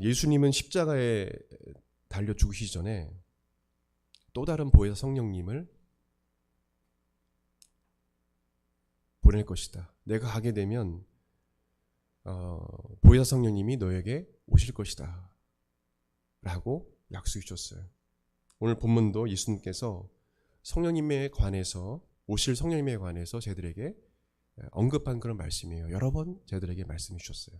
예수님은 십자가에 달려 죽으시기 전에 또 다른 보혜사 성령님을 보낼 것이다. 내가 가게 되면 보혜사 성령님이 너에게 오실 것이다 라고 약속해 주셨어요. 오늘 본문도 예수님께서 성령님에 관해서, 오실 성령님에 관해서 저희들에게 언급한 그런 말씀이에요. 여러 번 저희들에게 말씀해 주셨어요.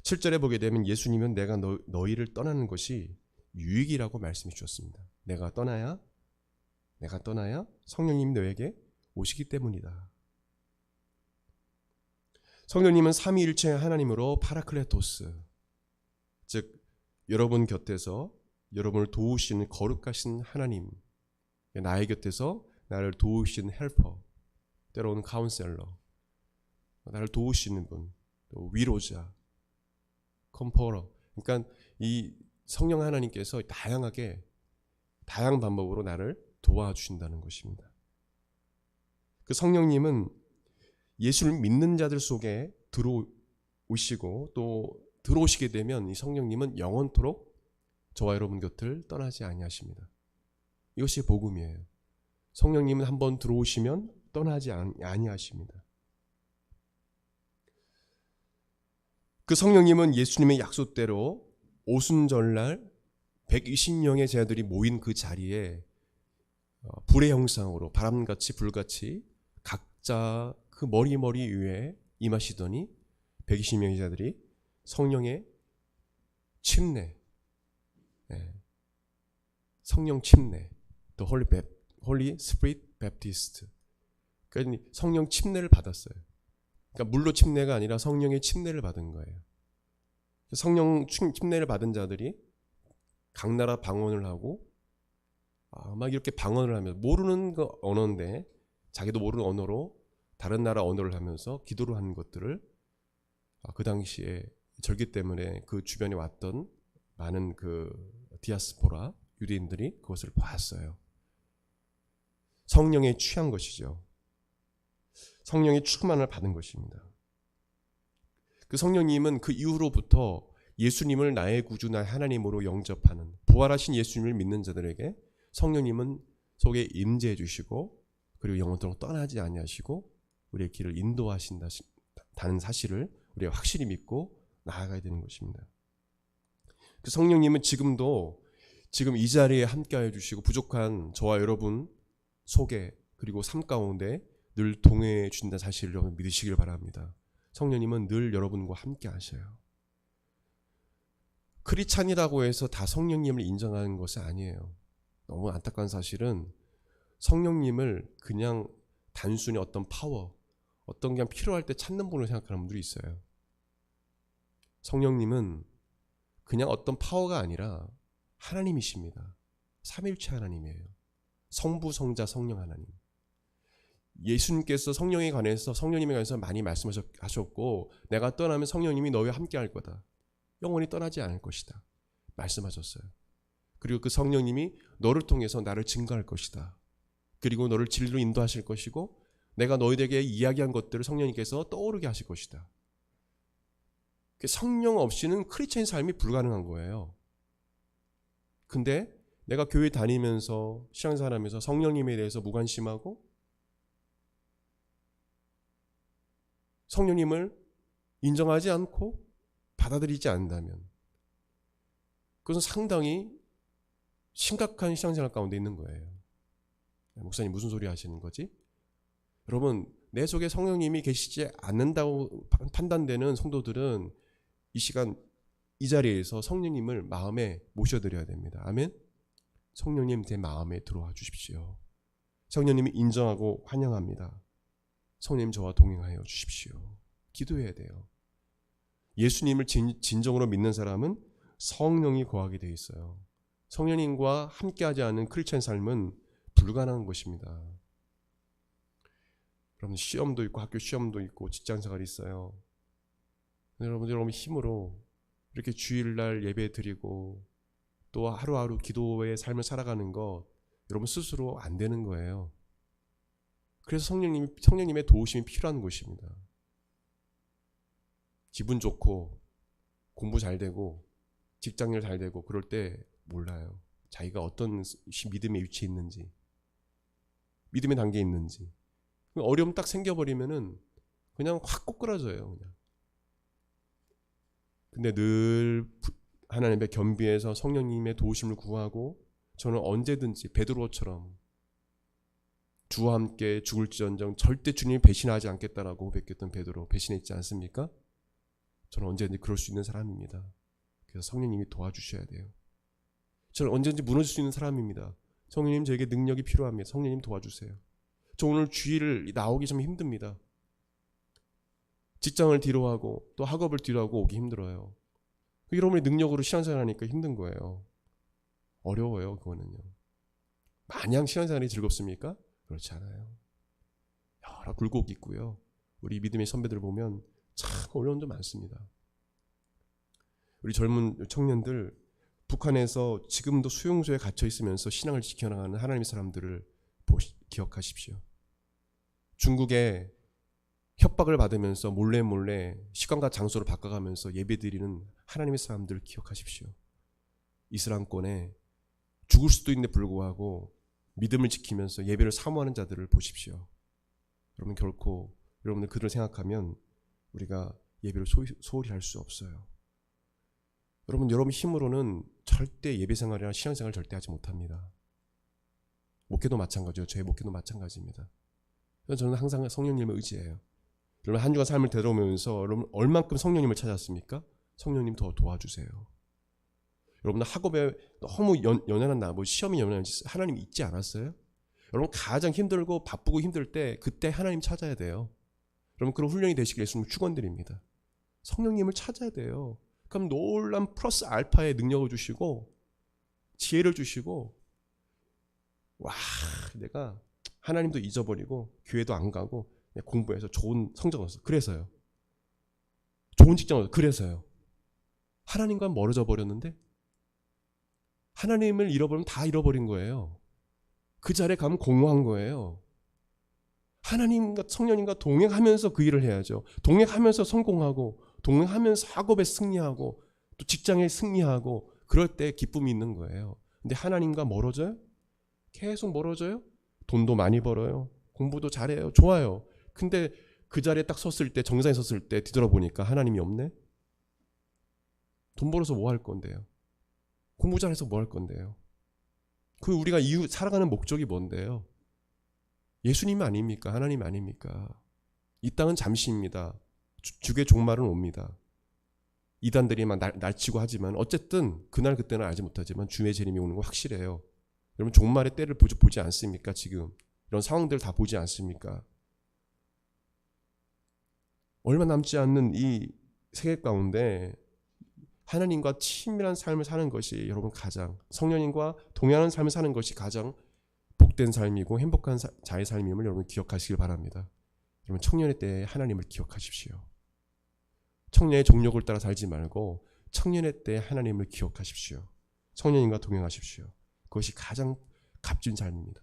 7절에 보게 되면 예수님은 내가 너희를 떠나는 것이 유익이라고 말씀해 주셨습니다. 내가 떠나야 성령님이 너에게 오시기 때문이다. 성령님은 삼위일체 하나님으로 파라클레토스, 즉 여러분 곁에서 여러분을 도우시는 거룩하신 하나님, 나의 곁에서 나를 도우시는 헬퍼, 때로는 카운셀러, 나를 도우시는 분, 또 위로자, 컴포러. 그러니까 이 성령 하나님께서 다양한 방법으로 나를 도와주신다는 것입니다. 그 성령님은 예수를 믿는 자들 속에 들어오시고, 또 들어오시게 되면 이 성령님은 영원토록 저와 여러분 곁을 떠나지 아니하십니다. 이것이 복음이에요. 성령님은 한번 들어오시면 떠나지 아니하십니다. 그 성령님은 예수님의 약속대로 오순절날 120명의 제자들이 모인 그 자리에 불의 형상으로 바람같이 불같이 각자 그 머리 위에 임하시더니 120명의 제자들이 성령의 침례, 성령 침례, The Holy Spirit Baptist, 그러니까 성령 침례를 받았어요. 그러니까 물로 침례가 아니라 성령의 침례를 받은 거예요. 성령 침례를 받은 자들이 각 나라 방언을 하고 막 이렇게 방언을 하면서, 모르는 그 언어인데 자기도 모르는 언어로 다른 나라 언어를 하면서 기도를 하는 것들을 그 당시에 절기 때문에 그 주변에 왔던 많은 그 디아스포라 유대인들이 그것을 봤어요. 성령에 취한 것이죠. 성령의 충만을 받은 것입니다. 그 성령님은 그 이후로부터 예수님을 나의 구주, 나의 하나님으로 영접하는, 부활하신 예수님을 믿는 자들에게 성령님은 속에 임재해 주시고, 그리고 영원토록 떠나지 아니하시고 우리의 길을 인도하신다는 사실을 우리가 확실히 믿고 나아가야 되는 것입니다. 그 성령님은 지금도 이 자리에 함께하여 주시고, 부족한 저와 여러분 속에, 그리고 삶 가운데 늘 동행해 주신다는 사실을 여러분 믿으시길 바랍니다. 성령님은 늘 여러분과 함께 하셔요. 크리스찬이라고 해서 다 성령님을 인정하는 것이 아니에요. 너무 안타까운 사실은 성령님을 그냥 단순히 어떤 파워, 어떤 그냥 필요할 때 찾는 분으로 생각하는 분들이 있어요. 성령님은 그냥 어떤 파워가 아니라 하나님이십니다. 삼위일체 하나님이에요. 성부, 성자, 성령 하나님. 예수님께서 성령에 관해서, 성령님에 관해서 많이 말씀하셨고, 내가 떠나면 성령님이 너희와 함께 할 거다, 영원히 떠나지 않을 것이다 말씀하셨어요. 그리고 그 성령님이 너를 통해서 나를 증거할 것이다, 그리고 너를 진리로 인도하실 것이고, 내가 너희에게 이야기한 것들을 성령님께서 떠오르게 하실 것이다. 성령 없이는 크리스찬 삶이 불가능한 거예요. 근데 내가 교회 다니면서 신앙생활하면서 성령님에 대해서 무관심하고 성령님을 인정하지 않고 받아들이지 않는다면 그것은 상당히 심각한 신앙생활 가운데 있는 거예요. 목사님 무슨 소리 하시는 거지? 여러분, 내 속에 성령님이 계시지 않는다고 판단되는 성도들은 이 시간 이 자리에서 성령님을 마음에 모셔드려야 됩니다. 아멘. 성령님 제 마음에 들어와 주십시오. 성령님이 인정하고 환영합니다. 성령님 저와 동행하여 주십시오. 기도해야 돼요. 예수님을 진정으로 믿는 사람은 성령이 거하게 되어 있어요. 성령님과 함께하지 않은 크리스찬 삶은 불가능한 것입니다. 여러분, 시험도 있고 학교 시험도 있고 직장생활이 있어요. 여러분 힘으로 이렇게 주일날 예배 드리고 또 하루하루 기도의 삶을 살아가는 것, 여러분 스스로 안 되는 거예요. 그래서 성령님의 도우심이 필요한 것입니다. 기분 좋고 공부 잘 되고 직장일 잘 되고 그럴 때 몰라요. 자기가 어떤 믿음의 위치에 있는지, 믿음의 단계에 있는지. 어려움 딱 생겨버리면은 그냥 확 꼬꾸라져요. 그냥. 근데 늘 하나님의 겸비해서 성령님의 도우심을 구하고, 저는 언제든지 베드로처럼 주와 함께 죽을지언정 절대 주님이 배신하지 않겠다라고 고백했던 베드로, 배신했지 않습니까? 저는 언제든지 그럴 수 있는 사람입니다. 그래서 성령님이 도와주셔야 돼요. 저는 언제든지 무너질 수 있는 사람입니다. 성령님, 저에게 능력이 필요합니다. 성령님 도와주세요. 저 오늘 주일을 나오기 좀 힘듭니다. 직장을 뒤로 하고 또 학업을 뒤로 하고 오기 힘들어요. 여러분의 능력으로 신앙생활하니까 힘든 거예요. 어려워요. 그거는요. 마냥 신앙생활이 즐겁습니까? 그렇지 않아요. 여러 굴곡이 있고요. 우리 믿음의 선배들 보면 참 어려운 점 많습니다. 우리 젊은 청년들, 북한에서 지금도 수용소에 갇혀 있으면서 신앙을 지켜나가는 하나님의 사람들을 기억하십시오. 중국에 협박을 받으면서 몰래 시간과 장소를 바꿔가면서 예배드리는 하나님의 사람들을 기억하십시오. 이슬람권에 죽을 수도 있는데 불구하고 믿음을 지키면서 예배를 사모하는 자들을 보십시오. 여러분, 결코 여러분들 그들을 생각하면 우리가 예배를 소홀히 할 수 없어요. 여러분 힘으로는 절대 예배생활이나 신앙생활을 절대 하지 못합니다. 목회도 마찬가지죠. 저의 목회도 마찬가지입니다. 저는 항상 성령님을 의지해요. 여러분, 한 주간 삶을 되돌아오면서 여러분 얼만큼 성령님을 찾았습니까? 성령님 더 도와주세요. 여러분, 학업에 너무 연연한 나, 시험이 연연한지 하나님 잊지 않았어요? 여러분, 가장 힘들고 바쁘고 힘들 때 그때 하나님 찾아야 돼요. 여러분, 그런 훈련이 되시길 예수님 축원드립니다. 성령님을 찾아야 돼요. 그럼 놀란 플러스 알파의 능력을 주시고 지혜를 주시고, 와, 내가 하나님도 잊어버리고 교회도 안 가고 공부해서 좋은 성적 얻었어. 그래서요. 좋은 직장 얻었어. 그래서요. 하나님과 멀어져 버렸는데, 하나님을 잃어버리면 다 잃어버린 거예요. 그 자리에 가면 공허한 거예요. 하나님과 성령님과 동행하면서 그 일을 해야죠. 동행하면서 성공하고, 동행하면서 학업에 승리하고, 또 직장에 승리하고, 그럴 때 기쁨이 있는 거예요. 근데 하나님과 멀어져요? 계속 멀어져요? 돈도 많이 벌어요. 공부도 잘해요. 좋아요. 근데 그 자리에 딱 섰을 때, 정상에 섰을 때 뒤돌아보니까 하나님이 없네? 돈 벌어서 뭐 할 건데요? 공부 잘해서 뭐 할 건데요? 그 우리가 살아가는 목적이 뭔데요? 예수님 아닙니까? 하나님 아닙니까? 이 땅은 잠시입니다. 주의 종말은 옵니다. 이단들이 막 날치고 하지만 어쨌든 그날 그때는 알지 못하지만 주의 재림이 오는 거 확실해요. 여러분, 종말의 때를 보지 않습니까? 지금 이런 상황들 다 보지 않습니까? 얼마 남지 않는 이 세계 가운데 하나님과 친밀한 삶을 사는 것이 여러분 가장, 성령님과 동행하는 삶을 사는 것이 가장 복된 삶이고 행복한 자의 삶임을 여러분 기억하시길 바랍니다. 여러분, 청년의 때에 하나님을 기억하십시오. 청년의 정욕을 따라 살지 말고 청년의 때에 하나님을 기억하십시오. 청년님과 동행하십시오. 그것이 가장 값진 삶입니다.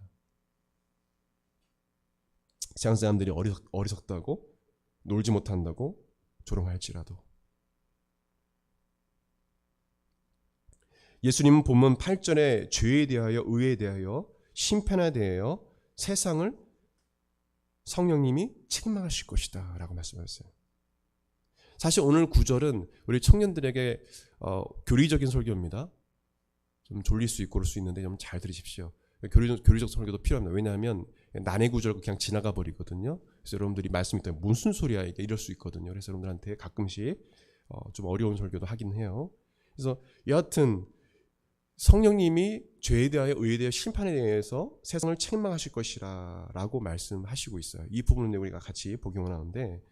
세상 사람들이 어리석다고 놀지 못한다고 조롱할지라도. 예수님은 본문 8절에 죄에 대하여, 의에 대하여, 심판에 대하여 세상을 성령님이 책망하실 것이다 라고 말씀하셨어요. 사실 오늘 9절은 우리 청년들에게 교리적인 설교입니다. 좀 졸릴 수 있고 그럴 수 있는데 좀 잘 들으십시오. 교리적 설교도 필요합니다. 왜냐하면 난해 구절 그냥 지나가 버리거든요. 그래서 여러분들이 말씀이 있다면 무슨 소리야 이게 이럴 수 있거든요. 그래서 여러분들한테 가끔씩 좀 어려운 설교도 하긴 해요. 그래서 여하튼 성령님이 죄에 대하여, 의에 대하여, 심판에 대해서 세상을 책망하실 것이라 라고 말씀하시고 있어요. 이 부분을 우리가 같이 보기 원하는데,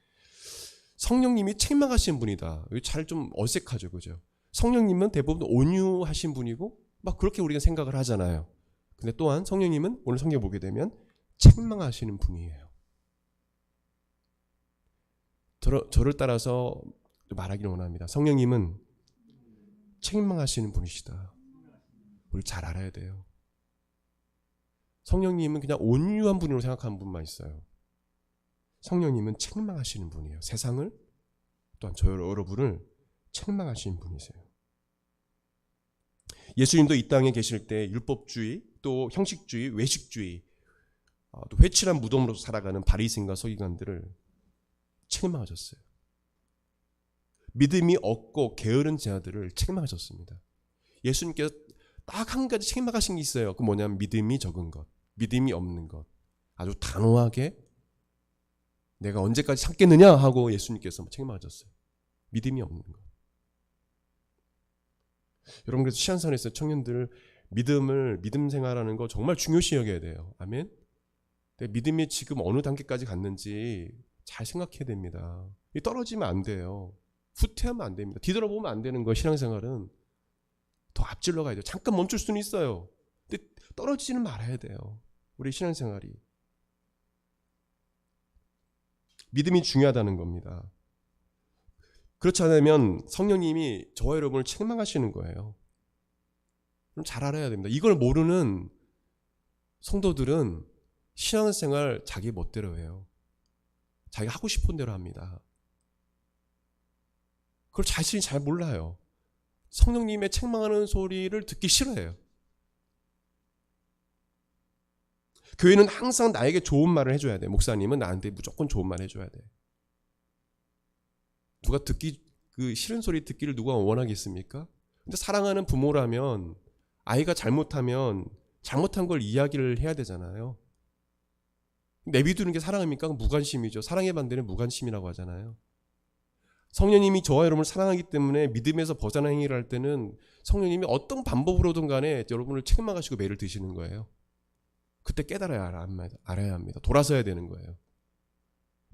성령님이 책망하시는 분이다. 이거 잘 좀 어색하죠, 그죠? 성령님은 대부분 온유하신 분이고 막 그렇게 우리가 생각을 하잖아요. 근데 또한 성령님은 오늘 성경 보게 되면 책망하시는 분이에요. 저를 따라서 말하기를 원합니다. 성령님은 책망하시는 분이시다. 우리 잘 알아야 돼요. 성령님은 그냥 온유한 분으로 생각하는 분만 있어요. 성령님은 책망하시는 분이에요. 세상을, 또한 저 여러분을 책망하신 분이세요. 예수님도 이 땅에 계실 때 율법주의, 또 형식주의, 외식주의, 또 회칠한 무덤으로 살아가는 바리새인과 서기관들을 책망하셨어요. 믿음이 없고 게으른 자들을 책망하셨습니다. 예수님께서 딱 한 가지 책망하신 게 있어요. 그 뭐냐면 믿음이 적은 것, 믿음이 없는 것. 아주 단호하게 내가 언제까지 참겠느냐 하고 예수님께서 책망하셨어요. 믿음이 없는 것. 여러분, 그래서 시한산에서 청년들 믿음 생활하는 거 정말 중요시 여겨야 돼요. 아멘. 믿음이 지금 어느 단계까지 갔는지 잘 생각해야 됩니다. 떨어지면 안 돼요. 후퇴하면 안 됩니다. 뒤돌아보면 안 되는 거예요. 신앙생활은 더 앞질러 가야 돼요. 잠깐 멈출 수는 있어요. 근데 떨어지지는 말아야 돼요. 우리 신앙생활이. 믿음이 중요하다는 겁니다. 그렇지 않으면 성령님이 저와 여러분을 책망하시는 거예요. 그럼 잘 알아야 됩니다. 이걸 모르는 성도들은 신앙생활 자기 멋대로 해요. 자기가 하고 싶은 대로 합니다. 그걸 자신이 잘 몰라요. 성령님의 책망하는 소리를 듣기 싫어해요. 교회는 항상 나에게 좋은 말을 해줘야 돼. 목사님은 나한테 무조건 좋은 말 해줘야 돼. 누가 그 싫은 소리 듣기를 누가 원하겠습니까? 근데 사랑하는 부모라면 아이가 잘못하면 잘못한 걸 이야기를 해야 되잖아요. 내비두는 게 사랑입니까? 무관심이죠. 사랑의 반대는 무관심이라고 하잖아요. 성령님이 저와 여러분을 사랑하기 때문에 믿음에서 벗어난 행위를 할 때는 성령님이 어떤 방법으로든 간에 여러분을 책망하시고 매를 드시는 거예요. 그때 깨달아야 알아야 합니다. 돌아서야 되는 거예요.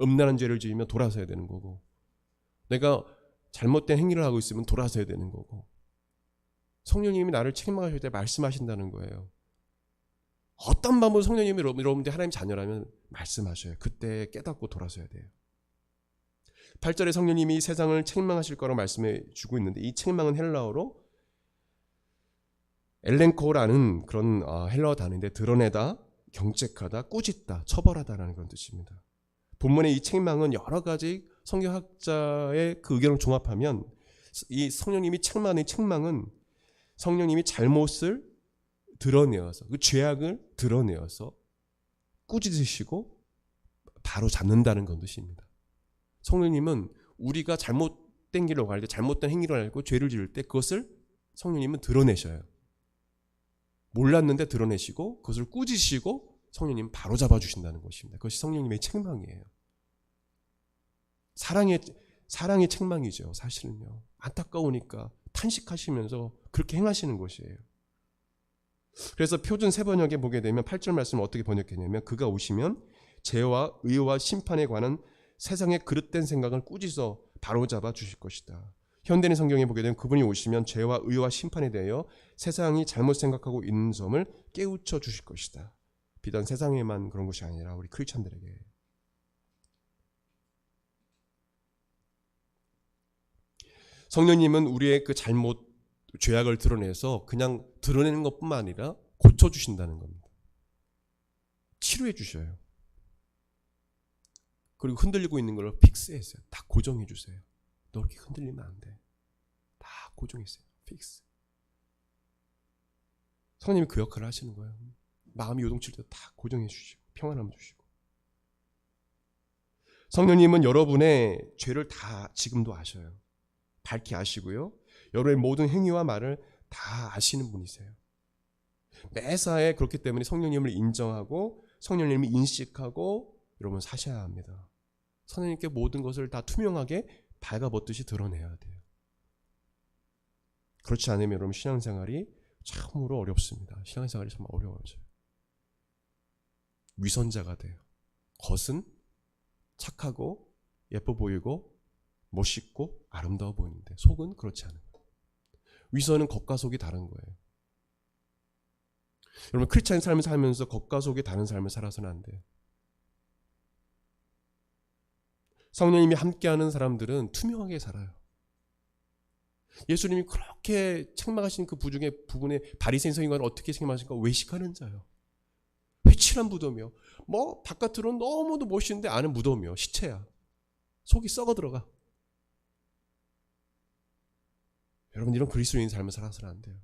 음란한 죄를 지으면 돌아서야 되는 거고, 내가 잘못된 행위를 하고 있으면 돌아서야 되는 거고, 성령님이 나를 책망하실 때 말씀하신다는 거예요. 어떤 방법으로 성령님이 여러분들이 하나님 자녀라면 말씀하셔요. 그때 깨닫고 돌아서야 돼요. 8절에 성령님이 세상을 책망하실 거라고 말씀해 주고 있는데, 이 책망은 헬라어로 엘렌코라는 그런 헬라어 단어인데, 드러내다, 경책하다, 꾸짖다, 처벌하다라는 그런 뜻입니다. 본문의 이 책망은 여러 가지 성경학자의 그 의견을 종합하면, 이 성령님이 책망하는 책망은 성령님이 잘못을 드러내어서, 그 죄악을 드러내어서 꾸짖으시고 바로 잡는다는 건 뜻입니다. 성령님은 우리가 잘못된 길로 갈 때, 잘못된 행위를 알고 죄를 지을 때 그것을 성령님은 드러내셔요. 몰랐는데 드러내시고 그것을 꾸짖으시고 성령님은 바로 잡아주신다는 것입니다. 그것이 성령님의 책망이에요. 사랑의 책망이죠. 사실은요. 안타까우니까 탄식하시면서 그렇게 행하시는 것이에요. 그래서 표준 세번역에 보게 되면 8절 말씀을 어떻게 번역했냐면, 그가 오시면 죄와 의와 심판에 관한 세상의 그릇된 생각을 꾸짖어 바로잡아 주실 것이다. 현대인 성경에 보게 되면 그분이 오시면 죄와 의와 심판에 대하여 세상이 잘못 생각하고 있는 점을 깨우쳐 주실 것이다. 비단 세상에만 그런 것이 아니라 우리 크리스천들에게. 성령님은 우리의 그 잘못, 죄악을 드러내서 그냥 드러내는 것뿐만 아니라 고쳐주신다는 겁니다. 치료해 주셔요. 그리고 흔들리고 있는 걸 픽스해서요. 다 고정해 주세요. 너 이렇게 흔들리면 안 돼. 다 고정했어요. 픽스. 성령님이 그 역할을 하시는 거예요. 마음이 요동칠 때 다 고정해 주시고 평안함 주시고. 성령님은 여러분의 죄를 다 지금도 아셔요. 밝히 아시고요. 여러분의 모든 행위와 말을 다 아시는 분이세요. 매사에 그렇기 때문에 성령님을 인정하고 성령님을 인식하고 여러분 사셔야 합니다. 성령님께 모든 것을 다 투명하게 발가벗듯이 드러내야 돼요. 그렇지 않으면 여러분 신앙생활이 참으로 어렵습니다. 신앙생활이 정말 어려워져요. 위선자가 돼요. 겉은 착하고 예뻐 보이고 멋있고 아름다워 보이는데 속은 그렇지 않은 거예요. 위선은 겉과 속이 다른 거예요. 여러분 크리스찬 삶을 살면서 겉과 속이 다른 삶을 살아서는 안 돼요. 성령님이 함께하는 사람들은 투명하게 살아요. 예수님이 그렇게 책망하신 그 부분에 바리새인 서기관을 어떻게 책망하신가? 외식하는 자요. 회칠한 무덤이요. 뭐 바깥으로는 너무도 멋있는데 안은 무덤이요. 시체야. 속이 썩어 들어가. 여러분, 이런 그리스도인 삶을 살아서는 안 돼요.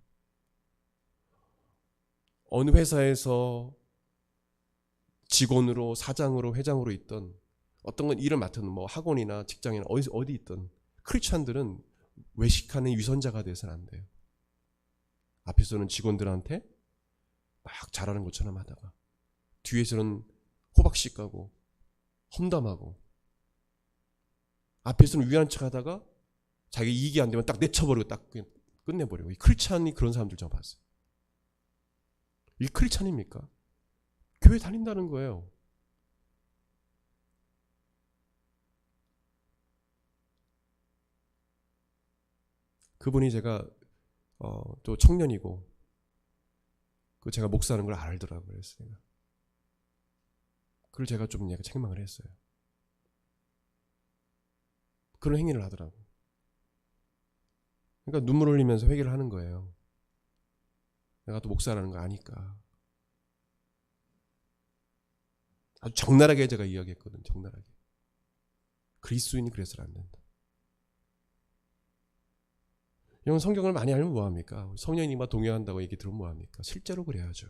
어느 회사에서 직원으로, 사장으로, 회장으로 있던, 어떤 건 일을 맡은 뭐 학원이나 직장이나 어디 있던 크리스찬들은 외식하는 유선자가 돼서는 안 돼요. 앞에서는 직원들한테 막 잘하는 것처럼 하다가 뒤에서는 호박씨 까고 험담하고, 앞에서는 위한 척 하다가 자기 이익이 안 되면 딱 내쳐버리고 딱 그냥 끝내버리고. 이 크리스찬이 그런 사람들 좀 봤어요. 이 크리스찬입니까? 교회 다닌다는 거예요. 그분이 제가 또 청년이고 그 제가 목사하는 걸 알더라고요. 그래서 그걸 제가 좀 약간 책망을 했어요. 그런 행위를 하더라고요. 그러니까 눈물 흘리면서 회개를 하는 거예요. 내가 또 목사라는 거 아니까. 아주 적나라하게 제가 이야기했거든요. 적나라하게. 그리스도인이 그래서는 안 된다. 이런 성경을 많이 알면 뭐합니까? 성령님과 동행한다고 얘기 들으면 뭐합니까? 실제로 그래야죠.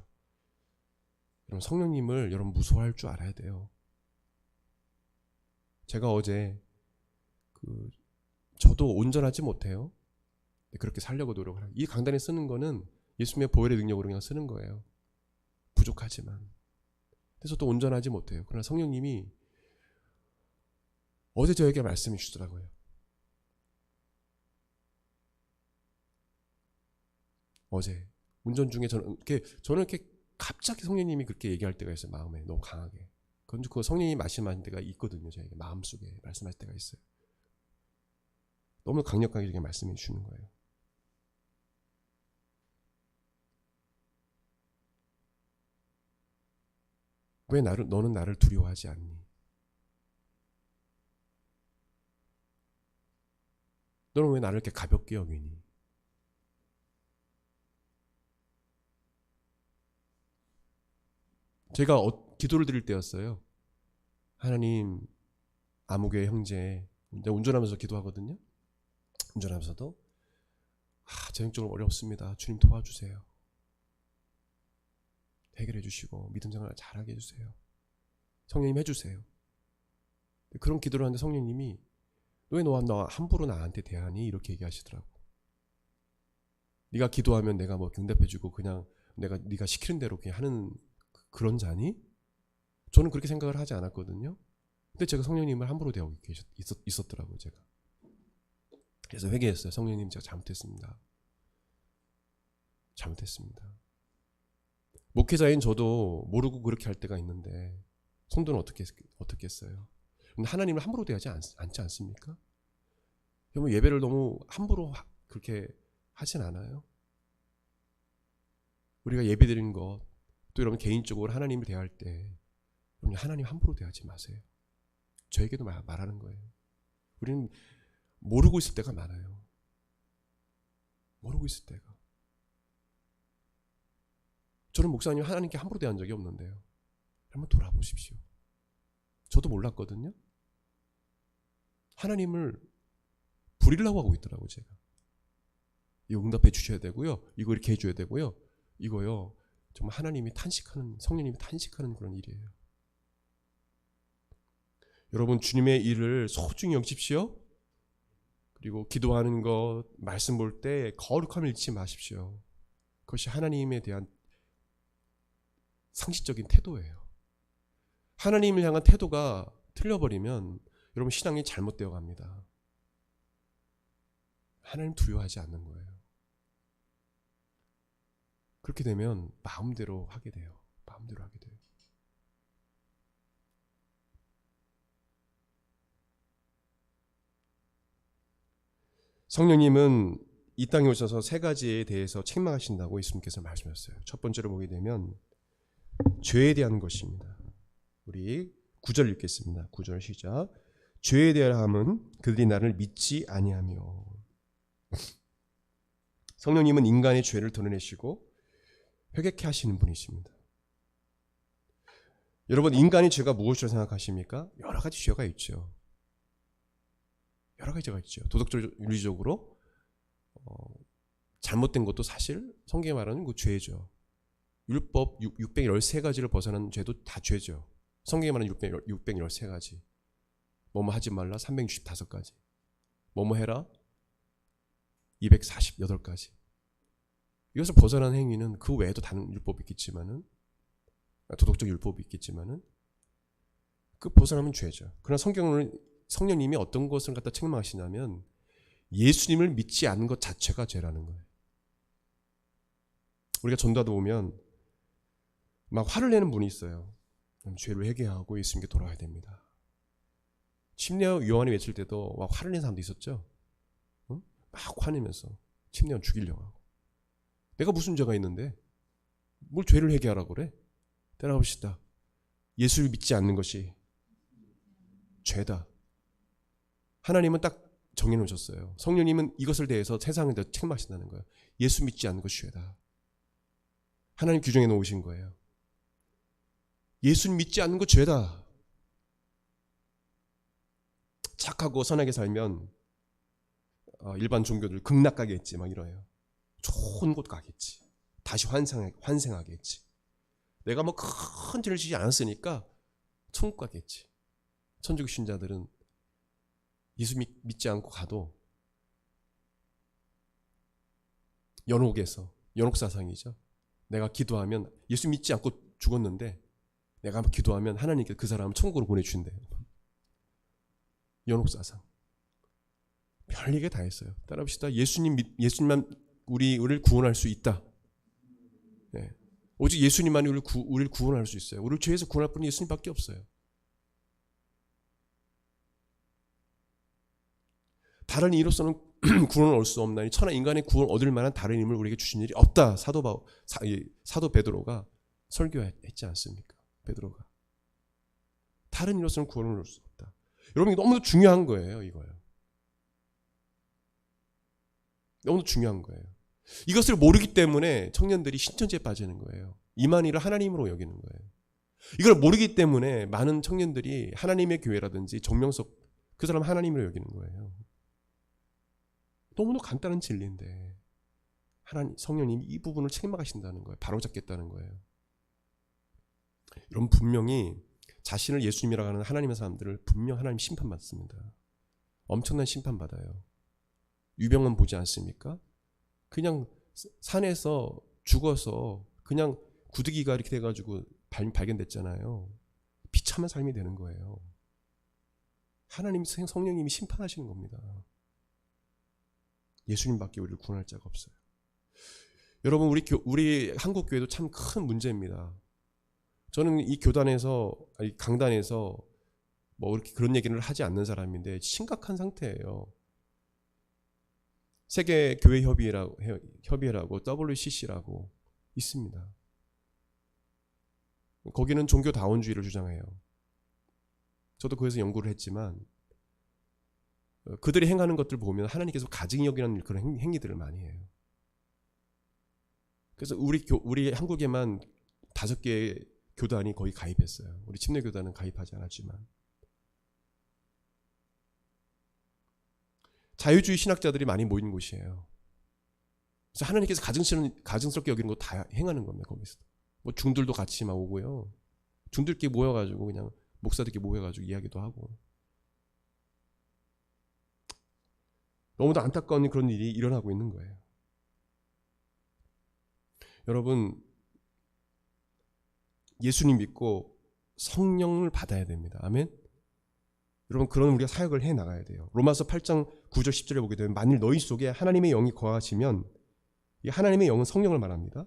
여러분, 성령님을 여러분 무서워할 줄 알아야 돼요. 제가 어제 저도 온전하지 못해요. 그렇게 살려고 노력을 하고, 이 강단에 쓰는 거는 예수님의 보혈의 능력으로 그냥 쓰는 거예요. 부족하지만. 그래서 또 온전하지 못해요. 그러나 성령님이 어제 저에게 말씀해 주시더라고요. 어제 운전 중에 저는 이렇게 갑자기 성령님이 그렇게 얘기할 때가 있어요. 마음에 너무 강하게. 그건 그 성령님이 말씀하신 때가 있거든요. 저에게 마음속에 말씀하실 때가 있어요. 너무 강력하게 이렇게 말씀해 주시는 거예요. 왜 너는 나를 두려워하지 않니? 너는 왜 나를 이렇게 가볍게 여기니? 제가 기도를 드릴 때였어요. 하나님, 아무개 형제, 운전하면서 기도하거든요. 운전하면서도 재정적으로 어렵습니다. 주님 도와주세요. 해결해 주시고 믿음 생활 잘하게 해주세요. 성령님 해주세요. 그런 기도를 하는데 성령님이 왜 너 함부로 나한테 대하니? 이렇게 얘기하시더라고. 네가 기도하면 내가 뭐 응답해주고 그냥 네가 시키는 대로 그냥 하는 그런 자니? 저는 그렇게 생각을 하지 않았거든요. 근데 제가 성령님을 함부로 대하고 있었더라고요. 제가. 그래서 회개했어요. 성령님, 제가 잘못했습니다. 목회자인 저도 모르고 그렇게 할 때가 있는데 성도는 어떻게 했어요? 하나님을 함부로 대하지 않지 않습니까? 여러분, 예배를 너무 함부로 그렇게 하진 않아요? 우리가 예배 드리는 것, 또 여러분 개인적으로 하나님을 대할 때 여러분, 하나님 함부로 대하지 마세요. 저에게도 말하는 거예요. 우리는 모르고 있을 때가 많아요. 모르고 있을 때가. 저는 목사님 하나님께 함부로 대한 적이 없는데요. 한번 돌아보십시오. 저도 몰랐거든요. 하나님을 부리려고 하고 있더라고요. 제가. 이거 응답해 주셔야 되고요. 이거 이렇게 해줘야 되고요. 이거요. 정말 성령님이 탄식하는 그런 일이에요. 여러분, 주님의 일을 소중히 여기십시오. 그리고 기도하는 것, 말씀 볼 때 거룩함을 잃지 마십시오. 그것이 하나님에 대한 상식적인 태도예요. 하나님을 향한 태도가 틀려버리면 여러분 신앙이 잘못되어 갑니다. 하나님 두려워하지 않는 거예요. 그렇게 되면 마음대로 하게 돼요. 성령님은 이 땅에 오셔서 세 가지에 대해서 책망하신다고 예수님께서 말씀하셨어요. 첫 번째로 보게 되면 죄에 대한 것입니다. 우리 9절 읽겠습니다. 9절 시작. 죄에 대함은 그들이 나를 믿지 아니하며. 성령님은 인간의 죄를 드러내시고 회개케 하시는 분이십니다. 여러분, 인간의 죄가 무엇이라고 생각하십니까? 여러 가지 죄가 있죠. 도덕적, 윤리적으로 잘못된 것도 사실 성경에 말하는 그 죄죠. 율법 613가지를 벗어난 죄도 다 죄죠. 성경에 말하는 613가지. 뭐뭐 하지 말라 365가지. 뭐뭐 해라 248가지. 이것을 벗어난 행위는 그 외에도 다른 율법이 있겠지만은, 도덕적 율법이 있겠지만은, 그 벗어나면 죄죠. 그러나 성령님이 어떤 것을 갖다 책망하시냐면 예수님을 믿지 않는 것 자체가 죄라는 거예요. 우리가 전도하다 보면 막 화를 내는 분이 있어요. 죄를 회개하고 예수님께 돌아와야 됩니다. 침례와 요한이 외칠 때도 막 화를 내는 사람도 있었죠. 응? 막 화내면서 침례와 죽이려고 하고. 내가 무슨 죄가 있는데 뭘 죄를 회개하라고 그래? 따라갑시다. 예수를 믿지 않는 것이 죄다. 하나님은 딱 정해놓으셨어요. 성령님은 이것을 대해서 세상에 대해서 책망하신다는 거예요. 예수 믿지 않는 것이 죄다. 하나님 규정해 놓으신 거예요. 예수 믿지 않는 것 죄다. 착하고 선하게 살면 일반 종교들 극락 가겠지 막 이래요. 좋은 곳 가겠지. 다시 환생하겠지. 내가 뭐 큰 죄를 지지 않았으니까 천국 가겠지. 천주교 신자들은 예수 믿지 않고 가도 연옥사상이죠. 내가 기도하면, 예수 믿지 않고 죽었는데 내가 기도하면 하나님께 그 사람을 천국으로 보내주신대요. 연옥사상. 별리게 다 했어요. 따라합시다. 예수님만 우리를 구원할 수 있다. 네. 오직 예수님만이 우리를 구원할 수 있어요. 우리를 죄에서 구원할 분이 예수님밖에 없어요. 다른 이로서는 구원을 얻을 수 없나니 천하 인간의 구원을 얻을 만한 다른 힘을 우리에게 주신 일이 없다. 사도 베드로가 설교했지 않습니까? 베드로가. 다른 이로서는 구원을 얻을 수 없다. 여러분, 이게 너무도 중요한 거예요. 이거요. 너무도 중요한 거예요. 이것을 모르기 때문에 청년들이 신천지에 빠지는 거예요. 이만희를 하나님으로 여기는 거예요. 이걸 모르기 때문에 많은 청년들이 하나님의 교회라든지 정명석, 그 사람 하나님으로 여기는 거예요. 너무나 간단한 진리인데 성령님이 이 부분을 책망하신다는 거예요. 바로잡겠다는 거예요. 여러분, 분명히 자신을 예수님이라고 하는 하나님의 사람들을 분명 하나님 심판받습니다. 엄청난 심판받아요. 유병은 보지 않습니까? 그냥 산에서 죽어서 그냥 구더기가 이렇게 돼가지고 발견됐잖아요. 비참한 삶이 되는 거예요. 하나님 성령님이 심판하시는 겁니다. 예수님밖에 우리를 구원할 자가 없어요. 여러분, 우리 한국 교회도 참 큰 문제입니다. 저는 이 강단에서 뭐 이렇게 그런 얘기를 하지 않는 사람인데 심각한 상태예요. 세계 교회 협의회라고 WCC라고 있습니다. 거기는 종교다원주의를 주장해요. 저도 거기서 연구를 했지만 그들이 행하는 것들 보면 하나님께서 가증히 여기는 그런 행위들을 많이 해요. 그래서 우리 한국에만 5개의 교단이 거의 가입했어요. 우리 침례교단은 가입하지 않았지만. 자유주의 신학자들이 많이 모이는 곳이에요. 그래서 하나님께서 가증스럽게 여기는 거 다 행하는 겁니다. 거기서. 뭐 중들도 같이 막 오고요. 중들끼리 모여가지고 그냥 목사들끼리 모여가지고 이야기도 하고. 너무도 안타까운 그런 일이 일어나고 있는 거예요. 여러분, 예수님 믿고 성령을 받아야 됩니다. 아멘. 여러분, 그런 우리가 사역을 해 나가야 돼요. 로마서 8장 9절 10절에 보게 되면 만일 너희 속에 하나님의 영이 거하시면, 이 하나님의 영은 성령을 말합니다.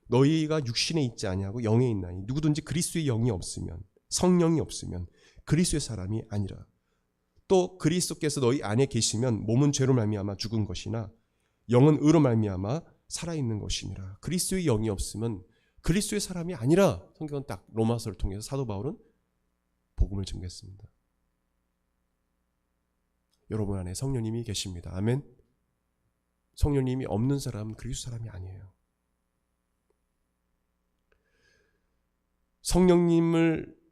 너희가 육신에 있지 아니하고 영에 있나니 누구든지 그리스도의 영이 없으면, 성령이 없으면 그리스도의 사람이 아니라. 또 그리스도께서 너희 안에 계시면 몸은 죄로 말미암아 죽은 것이나 영은 의로 말미암아 살아있는 것이니라. 그리스도의 영이 없으면 그리스도의 사람이 아니라. 성경은 딱 로마서를 통해서 사도 바울은 복음을 증거했습니다. 여러분 안에 성령님이 계십니다. 아멘. 성령님이 없는 사람은 그리스도 사람이 아니에요. 성령님을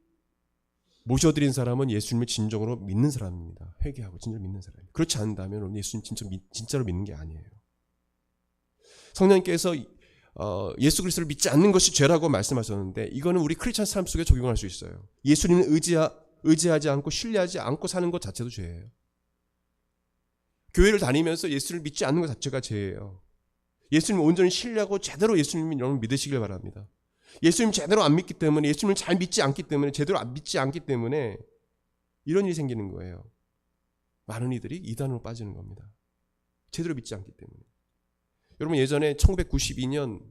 모셔드린 사람은 예수님을 진정으로 믿는 사람입니다. 회개하고 진짜로 믿는 사람이에요. 그렇지 않다면 예수님 진짜로 믿는 게 아니에요. 성령님께서 예수 그리스도를 믿지 않는 것이 죄라고 말씀하셨는데 이거는 우리 크리스찬 삶 속에 적용할 수 있어요. 예수님을 의지하지 않고 신뢰하지 않고 사는 것 자체도 죄예요. 교회를 다니면서 예수를 믿지 않는 것 자체가 죄예요. 예수님을 온전히 신뢰하고 제대로 예수님을 여러분 믿으시길 바랍니다. 예수님 제대로 안 믿기 때문에, 예수님을 잘 믿지 않기 때문에, 제대로 안 믿지 않기 때문에 이런 일이 생기는 거예요. 많은 이들이 이단으로 빠지는 겁니다. 제대로 믿지 않기 때문에. 여러분 예전에 1992년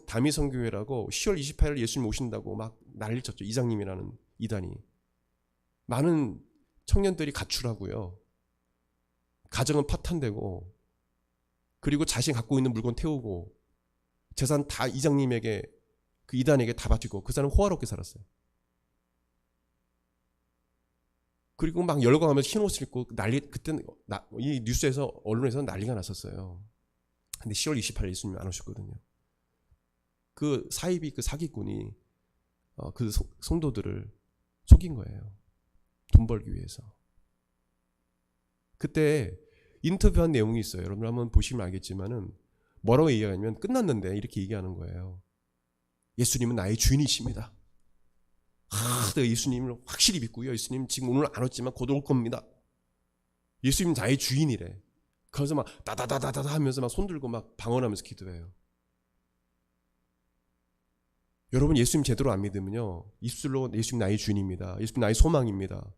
다미성교회라고 10월 28일 예수님 오신다고 막 난리 쳤죠. 이장님이라는 이단이. 많은 청년들이 가출하고요. 가정은 파탄되고, 그리고 자신이 갖고 있는 물건 태우고 재산 다 이장님에게, 그 이단에게 다 바치고 그 사람은 호화롭게 살았어요. 그리고 막 열광하면서 흰 옷을 입고 그때는 이 뉴스에서, 언론에서 난리가 났었어요. 근데 10월 28일 예수님이 안 오셨거든요. 그 사이비, 그 사기꾼이 그 성도들을 속인 거예요. 돈 벌기 위해서. 그때 인터뷰한 내용이 있어요. 여러분 한번 보시면 알겠지만은 뭐라고 얘기하냐면, 끝났는데 이렇게 얘기하는 거예요. 예수님은 나의 주인이십니다. 내가 예수님을 확실히 믿고요. 예수님 지금 오늘 안 왔지만 곧 올 겁니다. 예수님 나의 주인이래. 그래서 막 다다다다다 하면서 막 손들고 막 방언하면서 기도해요. 여러분 예수님 제대로 안 믿으면요, 입술로 예수님 나의 주인입니다, 예수님 나의 소망입니다,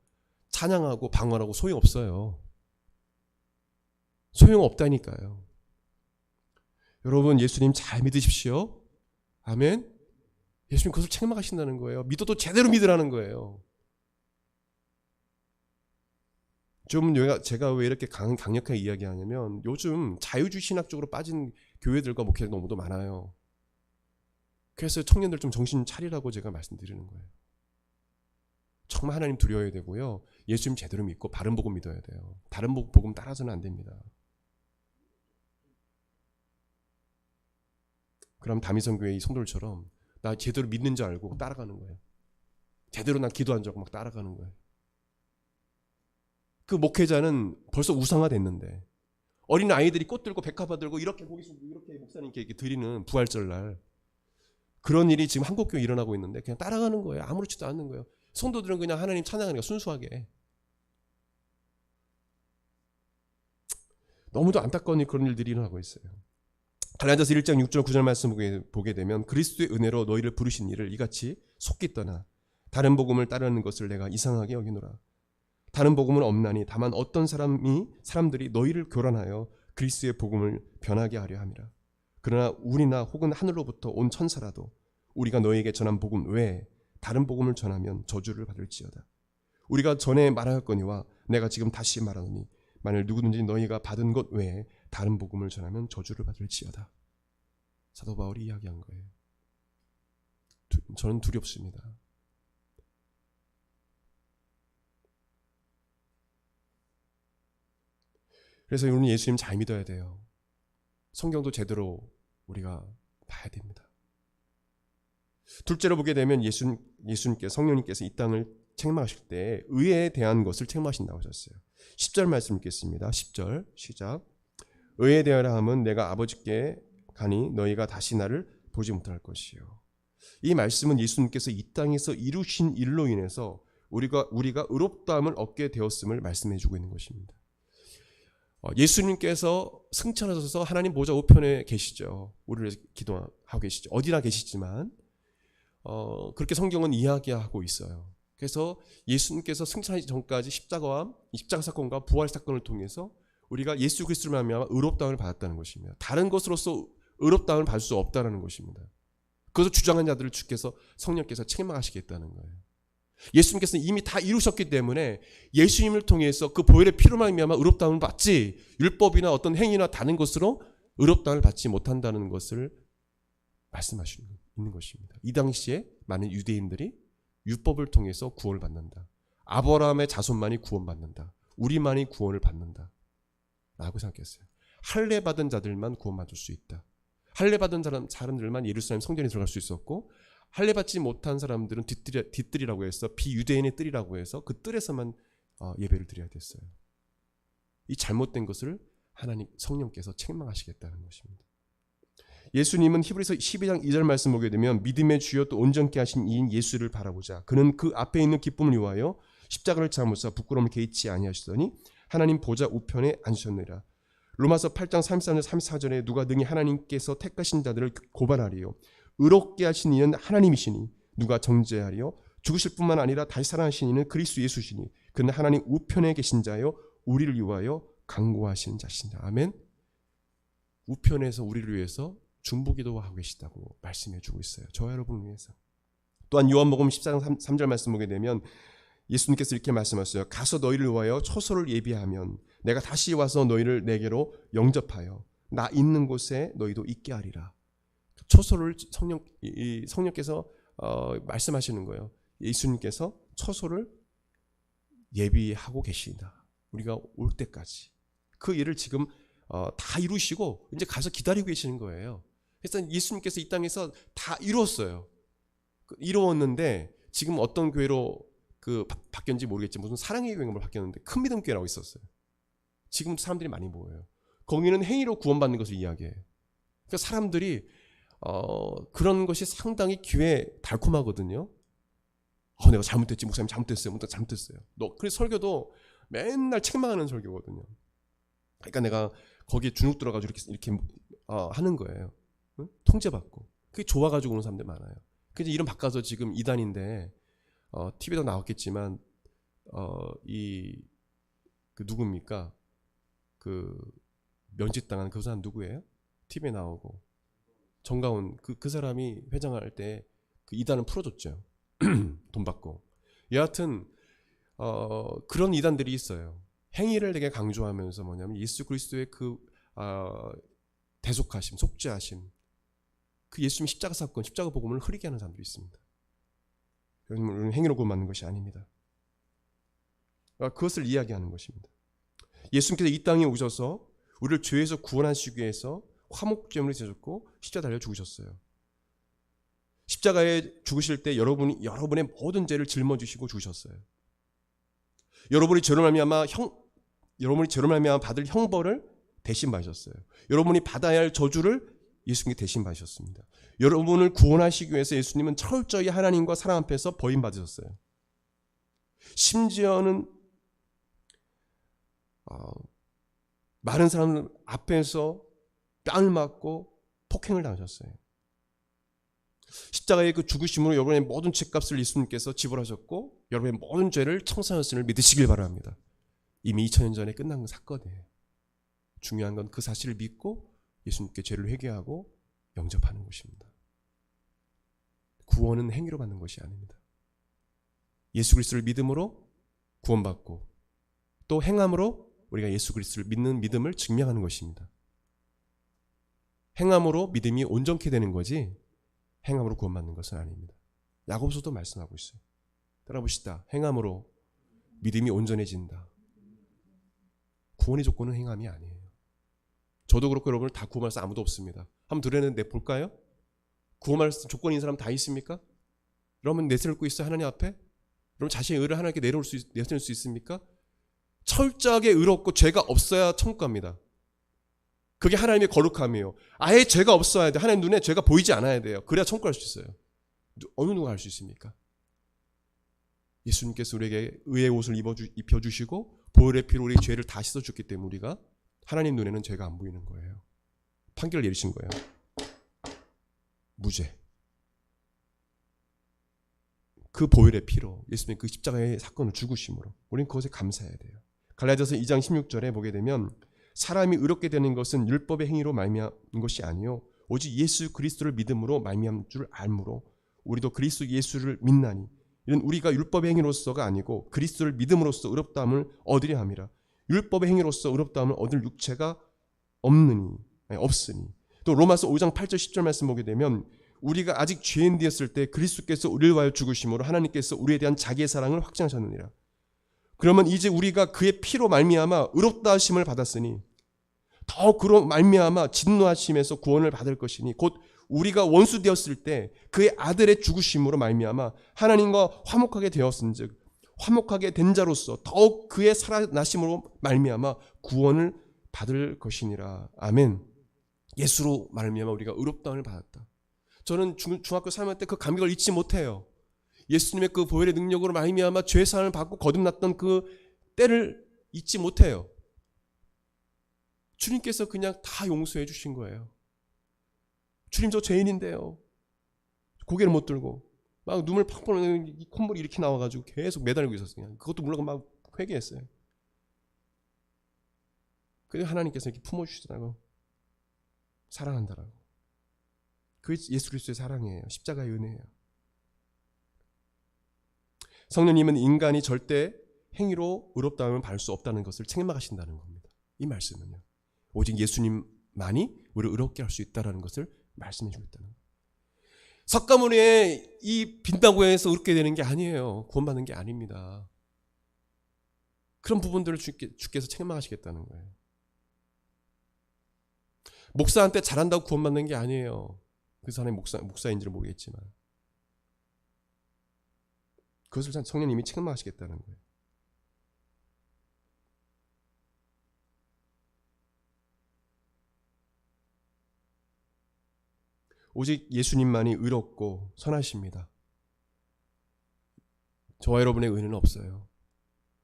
찬양하고 방언하고 소용없어요. 소용없다니까요. 여러분 예수님 잘 믿으십시오. 아멘. 예수님 그것을 책망하신다는 거예요. 믿어도 제대로 믿으라는 거예요. 좀 제가 왜 이렇게 강력하게 이야기하냐면, 요즘 자유주의 신학적으로 빠진 교회들과 목회자가 너무도 많아요. 그래서 청년들 좀 정신 차리라고 제가 말씀드리는 거예요. 정말 하나님 두려워야 되고요. 예수님 제대로 믿고 바른 복음 믿어야 돼요. 다른 복음 따라서는 안 됩니다. 그럼 다미성교회 이 성도들처럼 나 제대로 믿는 줄 알고 따라가는 거예요. 제대로 난 기도한 줄 알고 막 따라가는 거예요. 그 목회자는 벌써 우상화됐는데, 어린 아이들이 꽃 들고 백합화 들고 이렇게 고기 숙이고 이렇게 목사님께 이렇게 드리는 부활절날, 그런 일이 지금 한국교회에 일어나고 있는데 그냥 따라가는 거예요. 아무렇지도 않는 거예요. 성도들은 그냥 하나님 찬양하니까 순수하게. 너무도 안타까운 그런 일들이 일어나고 있어요. 갈라디아서 1장 6절 9절 말씀 보게 되면, 그리스도의 은혜로 너희를 부르신 이를 이같이 속기 떠나 다른 복음을 따르는 것을 내가 이상하게 여기노라. 다른 복음은 없나니 다만 어떤 사람들이 너희를 교란하여 그리스도의 복음을 변하게 하려 함이라. 그러나 우리나 혹은 하늘로부터 온 천사라도 우리가 너희에게 전한 복음 외에 다른 복음을 전하면 저주를 받을지어다. 우리가 전에 말하였거니와 내가 지금 다시 말하노니, 만일 누구든지 너희가 받은 것 외에 다른 복음을 전하면 저주를 받을지어다. 사도 바울이 이야기한 거예요. 저는 두렵습니다. 그래서 우리는 예수님 잘 믿어야 돼요. 성경도 제대로 우리가 봐야 됩니다. 둘째로 보게 되면 예수님께서, 성령님께서 이 땅을 책망하실 때 의에 대한 것을 책망하신다고 하셨어요. 10절 말씀 읽겠습니다. 10절 시작. 의에 대하여 함은 내가 아버지께 가니 너희가 다시 나를 보지 못할 것이요. 이 말씀은 예수님께서 이 땅에서 이루신 일로 인해서 우리가 의롭다함을 얻게 되었음을 말씀해 주고 있는 것입니다. 예수님께서 승천하셔서 하나님 보좌 우편에 계시죠. 우리를 기도하고 계시죠. 어디나 계시지만 그렇게 성경은 이야기하고 있어요. 그래서 예수님께서 승천하기 전까지 십자가 사건과 부활 사건을 통해서 우리가 예수 그리스도를 말미암아 의롭다함을 받았다는 것입니다. 다른 것으로서 의롭다함을 받을 수 없다는 것입니다. 그것을 주장한 자들을 주께서, 성령께서 책망하시겠다는 거예요. 예수님께서는 이미 다 이루셨기 때문에 예수님을 통해서 그 보혈의 피로 말미암아 의롭다함을 받지, 율법이나 어떤 행위나 다른 것으로 의롭다함을 받지 못한다는 것을 말씀하시고 있는 것입니다. 이 당시에 많은 유대인들이 율법을 통해서 구원을 받는다, 아브라함의 자손만이 구원받는다, 우리만이 구원을 받는다 라고 생각했어요. 할례 받은 자들만 구원받을 수 있다. 할례 받은 사람들만 예루살렘 성전에 들어갈 수 있었고, 할례 받지 못한 사람들은 뒷뜰이라고 해서, 비유대인의 뜰이라고 해서 그 뜰에서만 예배를 드려야 됐어요. 이 잘못된 것을 하나님 성령께서 책망하시겠다는 것입니다. 예수님은 히브리서 12장 2절 말씀 보게 되면 믿음의 주여 또 온전케 하신 이인 예수를 바라보자. 그는 그 앞에 있는 기쁨을 위하여 십자가를 참으사 부끄러움을 개의치 아니하시더니 하나님 보좌 우편에 앉으셨느니라. 로마서 8장 33절 34절에 누가 능히 하나님께서 택하신 자들을 고발하리요 의롭게 하신 이는 하나님이시니 누가 정죄하리요 죽으실 뿐만 아니라 다시 살아나신 이는 그리스도 예수시니 그는 하나님 우편에 계신 자요 우리를 위하여 간구하시는 자신다. 아멘. 우편에서 우리를 위해서 중보기도 하고 계시다고 말씀해 주고 있어요. 저와 여러분을 위해서. 또한 요한복음 14장 3절 말씀 보게 되면 예수님께서 이렇게 말씀하셨어요. 가서 너희를 위하여 처소를 예비하면 내가 다시 와서 너희를 내게로 영접하여 나 있는 곳에 너희도 있게 하리라. 처소를 성령께서 말씀하시는 거예요. 예수님께서 처소를 예비하고 계시다. 우리가 올 때까지 그 일을 지금 다 이루시고 이제 가서 기다리고 계시는 거예요. 그래서 예수님께서 이 땅에서 다 이루었어요. 이루었는데 지금 어떤 교회로 바뀌었는지 모르겠지만 무슨 사랑의 교회로 바뀌었는데 큰 믿음 교회라고 있었어요. 지금 사람들이 많이 모여요. 거기는 행위로 구원받는 것을 이야기해요. 그러니까 사람들이 그런 것이 상당히 귀에 달콤하거든요. 내가 잘못했지, 목사님 잘못했어요. 그래서 설교도 맨날 책망하는 설교거든요. 그러니까 내가 거기에 주눅 들어가지고 이렇게 하는 거예요. 응? 통제받고. 그게 좋아가지고 오는 사람들 많아요. 그래서 이름 바꿔서 지금 이단인데 TV도 나왔겠지만 누굽니까? 면직당한 그 사람 누구예요? TV에 나오고 정가운 그 사람이 회장할 때 그 이단을 풀어줬죠. 돈 받고. 여하튼 그런 이단들이 있어요. 행위를 되게 강조하면서 뭐냐면 예수 그리스도의 대속하심, 속죄하심, 그 예수님 십자가 사건, 십자가 복음을 흐리게 하는 사람들이 있습니다. 우리는 행위로 구원받는 것이 아닙니다. 그것을 이야기하는 것입니다. 예수님께서 이 땅에 오셔서 우리를 죄에서 구원하시기 위해서 화목제물을 지셨고 십자가 달려 죽으셨어요. 십자가에 죽으실 때 여러분의 모든 죄를 짊어지시고 죽으셨어요. 여러분이 죄로 말미암아 받을 형벌을 대신 받으셨어요. 여러분이 받아야 할 저주를 예수님이 대신 받으셨습니다. 여러분을 구원하시기 위해서 예수님은 철저히 하나님과 사람 앞에서 버림받으셨어요. 심지어는 많은 사람들 앞에서 뺨을 맞고 폭행을 당하셨어요. 십자가의 그 죽으심으로 여러분의 모든 죄값을 예수님께서 지불하셨고 여러분의 모든 죄를 청산하셨음을 믿으시길 바랍니다. 이미 2000년 전에 끝난 사건이에요. 중요한 건 그 사실을 믿고 예수님께 죄를 회개하고 영접하는 것입니다. 구원은 행위로 받는 것이 아닙니다. 예수 그리스도를 믿음으로 구원받고 또 행함으로 우리가 예수 그리스도를 믿는 믿음을 증명하는 것입니다. 행함으로 믿음이 온전케 되는 거지 행함으로 구원받는 것은 아닙니다. 야고보서도 말씀하고 있어요. 따라봅시다. 행함으로 믿음이 온전해진다. 구원의 조건은 행함이 아니에요. 저도 그렇고 여러분을 다 구원할 수 아무도 없습니다. 한번 드렸는데 볼까요? 구원할 조건인 사람 다 있습니까? 여러분 내세우고 있어요? 하나님 앞에? 여러분 자신의 의를 하나님께 내세울 수 있습니까? 철저하게 의롭고 죄가 없어야 천국 갑니다. 그게 하나님의 거룩함이에요. 아예 죄가 없어야 돼요. 하나님 눈에 죄가 보이지 않아야 돼요. 그래야 천국 갈 수 있어요. 어느 누가 할 수 있습니까? 예수님께서 우리에게 의의 옷을 입혀주시고 보혈의 피로 우리 죄를 다 씻어줬기 때문에 우리가 하나님 눈에는 죄가 안 보이는 거예요. 판결을 내리신 거예요. 무죄. 그 보혈의 피로 예수님의 그 십자가의 사건을 죽으심으로 우리는 그것에 감사해야 돼요. 갈라디아서 2장 16절에 보게 되면 사람이 의롭게 되는 것은 율법의 행위로 말미암은 것이 아니요 오직 예수 그리스도를 믿음으로 말미암은 줄 알므로 우리도 그리스도 예수를 믿나니 이는 우리가 율법의 행위로서가 아니고 그리스도를 믿음으로써 의롭다함을 얻으려 함이라. 율법의 행위로서 의롭다함을 얻을 육체가 없으니 또 로마서 5장 8절 10절 말씀 보게 되면 우리가 아직 죄인 되었을 때 그리스도께서 우리를 위하여 죽으심으로 하나님께서 우리에 대한 자기의 사랑을 확증하셨느니라. 그러면 이제 우리가 그의 피로 말미암아 의롭다 하심을 받았으니 더 그로 말미암아 진노하심에서 구원을 받을 것이니 곧 우리가 원수 되었을 때 그의 아들의 죽으심으로 말미암아 하나님과 화목하게 되었은즉 화목하게 된 자로서 더욱 그의 살아나심으로 말미암아 구원을 받을 것이니라. 아멘. 예수로 말미암아 우리가 의롭다함을 받았다. 저는 중학교 3학년 때 그 감격을 잊지 못해요. 예수님의 그 보혈의 능력으로 말미암아 죄 사함을 받고 거듭났던 그 때를 잊지 못해요. 주님께서 그냥 다 용서해 주신 거예요. 주님, 저 죄인인데요. 고개를 못 들고 막 눈물 펑펑 흘리는 콧물이 이렇게 나와가지고 계속 매달리고 있었어요. 그것도 모르고 막 회개했어요. 그래서 하나님께서 이렇게 품어주시더라고. 사랑한다라고. 그게 예수 그리스도의 사랑이에요. 십자가의 은혜예요. 성령님은 인간이 절대 행위로 의롭다함을 받을 수 없다는 것을 책망하신다는 겁니다. 이 말씀은요. 오직 예수님만이 우리를 의롭게 할 수 있다는 것을 말씀해 주고 있다는 거예요. 석가모니에 이 빈다고 해서 의롭게 되는 게 아니에요. 구원받는 게 아닙니다. 그런 부분들을 주께서 책망하시겠다는 거예요. 목사한테 잘한다고 구원받는 게 아니에요. 그 사람이 목사인지는 모르겠지만 그것을 성령님이 책망하시겠다는 거예요. 오직 예수님만이 의롭고 선하십니다. 저와 여러분의 의는 없어요.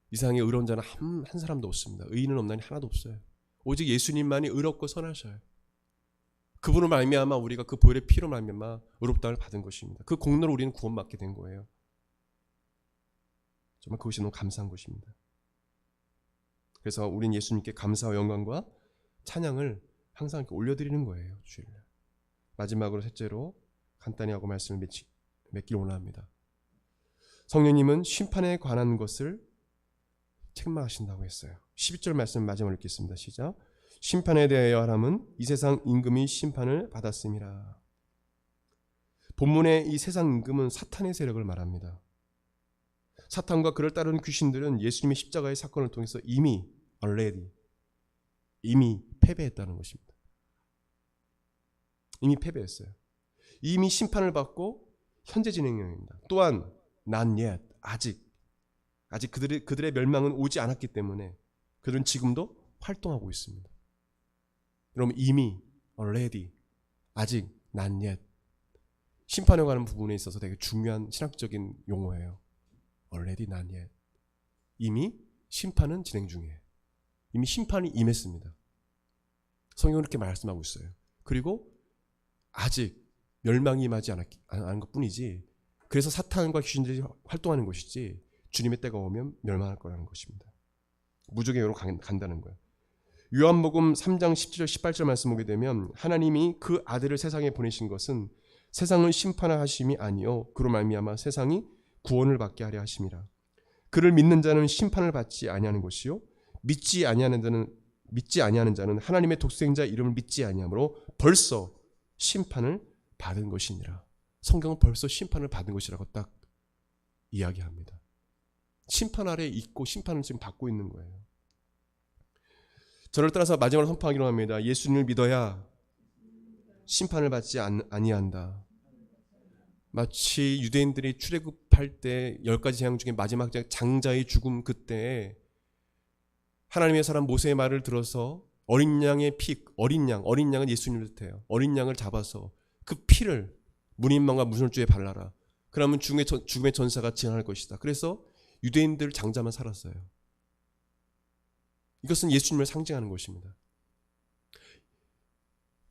이 세상에 의로운 자는 한 사람도 없습니다. 의인은 없나니 하나도 없어요. 오직 예수님만이 의롭고 선하셔요. 그분을 말미암아 우리가 그 보혈의 피로 말미암아 의롭다함을 받은 것입니다. 그 공로로 우리는 구원받게 된 거예요. 정말 그것이 너무 감사한 것입니다. 그래서 우리는 예수님께 감사와 영광과 찬양을 항상 이렇게 올려드리는 거예요. 주일날. 마지막으로 셋째로 간단히 하고 말씀을 맺기를 원합니다. 성령님은 심판에 관한 것을 책망하신다고 했어요. 12절 말씀 마지막으로 읽겠습니다. 시작. 심판에 대하여 하람은 이 세상 임금이 심판을 받았음이라. 본문의 이 세상 임금은 사탄의 세력을 말합니다. 사탄과 그를 따르는 귀신들은 예수님의 십자가의 사건을 통해서 이미 패배했다는 것입니다. 이미 패배했어요. 이미 심판을 받고 현재 진행 중입니다. 또한 not yet, 아직 그들의 멸망은 오지 않았기 때문에 그들은 지금도 활동하고 있습니다. 여러분, 이미 already, 아직 not yet, 심판에 관한 부분에 있어서 되게 중요한 신학적인 용어예요. already not yet, 이미 심판은 진행 중이에요. 이미 심판이 임했습니다. 성경은 이렇게 말씀하고 있어요. 그리고 아직 멸망이 임하지 않은 것뿐이지, 그래서 사탄과 귀신들이 활동하는 것이지 주님의 때가 오면 멸망할 거라는 것입니다. 무적의 여로 간다는 거예요. 요한복음 3장 17절 18절 말씀 보게 되면 하나님이 그 아들을 세상에 보내신 것은 세상을 심판하심이 아니요 그로 말미암아 세상이 구원을 받게 하려 하심이라. 그를 믿는 자는 심판을 받지 아니하는 것이요 믿지 아니하는 자는 하나님의 독생자 이름을 믿지 아니하므로 벌써 심판을 받은 것이니라. 성경은 벌써 심판을 받은 것이라고 딱 이야기합니다. 심판 아래에 있고 심판을 지금 받고 있는 거예요. 저를 따라서 마지막으로 선포하기로 합니다. 예수님을 믿어야 심판을 받지 아니한다. 마치 유대인들이 출애굽할 때 10가지 재앙 중에 마지막 장자의 죽음, 그때 하나님의 사람 모세의 말을 들어서 어린 양의 피, 어린 양은 예수님을 뜻해요. 어린 양을 잡아서 그 피를 문인망과 무설주에 발라라. 그러면 죽음의 전사가 진화할 것이다. 그래서 유대인들 장자만 살았어요. 이것은 예수님을 상징하는 것입니다.